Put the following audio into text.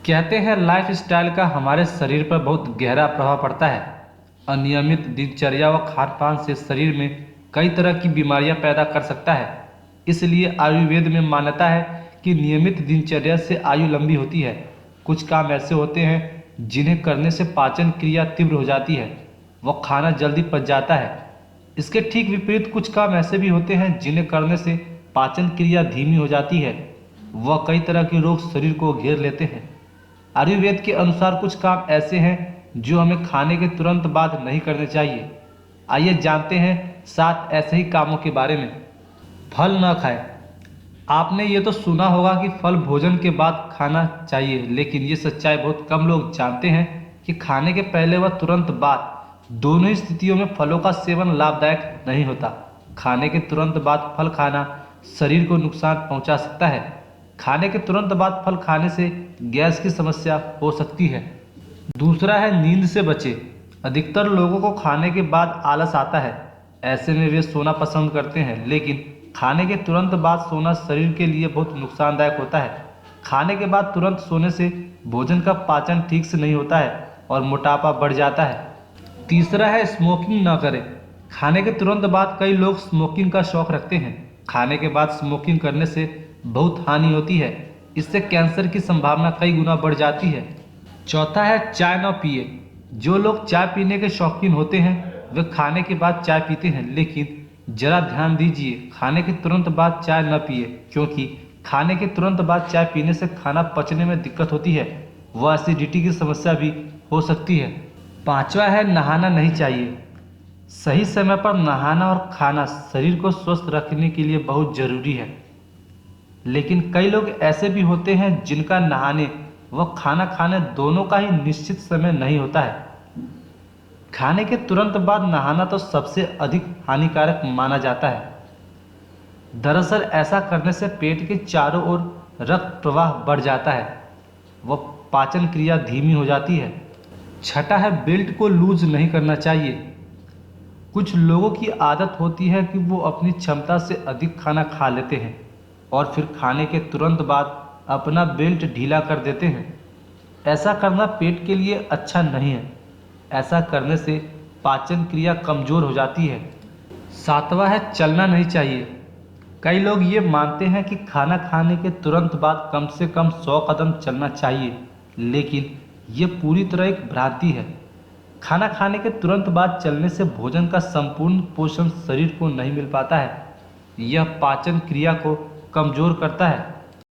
कहते हैं लाइफस्टाइल का हमारे शरीर पर बहुत गहरा प्रभाव पड़ता है। अनियमित दिनचर्या व खान पान से शरीर में कई तरह की बीमारियां पैदा कर सकता है। इसलिए आयुर्वेद में मान्यता है कि नियमित दिनचर्या से आयु लंबी होती है। कुछ काम ऐसे होते हैं जिन्हें करने से पाचन क्रिया तीव्र हो जाती है, वह खाना जल्दी पच जाता है। इसके ठीक विपरीत कुछ काम ऐसे भी होते हैं जिन्हें करने से पाचन क्रिया धीमी हो जाती है, वह कई तरह के रोग शरीर को घेर लेते हैं। आयुर्वेद के अनुसार कुछ काम ऐसे हैं जो हमें खाने के तुरंत बाद नहीं करने चाहिए। आइए जानते हैं 7 ऐसे ही कामों के बारे में। फल न खाएं। आपने ये तो सुना होगा कि फल भोजन के बाद खाना चाहिए, लेकिन ये सच्चाई बहुत कम लोग जानते हैं कि खाने के पहले व तुरंत बाद दोनों ही स्थितियों में फलों का सेवन लाभदायक नहीं होता। खाने के तुरंत बाद फल खाना शरीर को नुकसान पहुंचा सकता है। खाने के तुरंत बाद फल खाने से गैस की समस्या हो सकती है। दूसरा है नींद से बचे। अधिकतर लोगों को खाने के बाद आलस आता है। ऐसे में वे सोना पसंद करते हैं, लेकिन खाने के तुरंत बाद सोना शरीर के लिए बहुत नुकसानदायक होता है। खाने के बाद तुरंत सोने से भोजन का पाचन ठीक से नहीं होता है और मोटापा बढ़ जाता है। तीसरा है स्मोकिंग न करें। खाने के तुरंत बाद कई लोग स्मोकिंग का शौक रखते हैं। खाने के बाद स्मोकिंग करने से बहुत हानि होती है। इससे कैंसर की संभावना कई गुना बढ़ जाती है। चौथा है चाय न पिए। जो लोग चाय पीने के शौकीन होते हैं वे खाने के बाद चाय पीते हैं, लेकिन जरा ध्यान दीजिए, खाने के तुरंत बाद चाय न पिए, क्योंकि खाने के तुरंत बाद चाय पीने से खाना पचने में दिक्कत होती है, वह एसिडिटी की समस्या भी हो सकती है। पांचवा है नहाना नहीं चाहिए। सही समय पर नहाना और खाना शरीर को स्वस्थ रखने के लिए बहुत जरूरी है, लेकिन कई लोग ऐसे भी होते हैं जिनका नहाने व खाना खाने दोनों का ही निश्चित समय नहीं होता है। खाने के तुरंत बाद नहाना तो सबसे अधिक हानिकारक माना जाता है। दरअसल ऐसा करने से पेट के चारों ओर रक्त प्रवाह बढ़ जाता है, वह पाचन क्रिया धीमी हो जाती है। छठा है बेल्ट को लूज नहीं करना चाहिए। कुछ लोगों की आदत होती है कि वो अपनी क्षमता से अधिक खाना खा लेते हैं और फिर खाने के तुरंत बाद अपना बेल्ट ढीला कर देते हैं। ऐसा करना पेट के लिए अच्छा नहीं है। ऐसा करने से पाचन क्रिया कमज़ोर हो जाती है। सातवां है चलना नहीं चाहिए। कई लोग ये मानते हैं कि खाना खाने के तुरंत बाद कम से कम 100 कदम चलना चाहिए, लेकिन ये पूरी तरह एक भ्रांति है। खाना खाने के तुरंत बाद चलने से भोजन का संपूर्ण पोषण शरीर को नहीं मिल पाता है। यह पाचन क्रिया को कमज़ोर करता है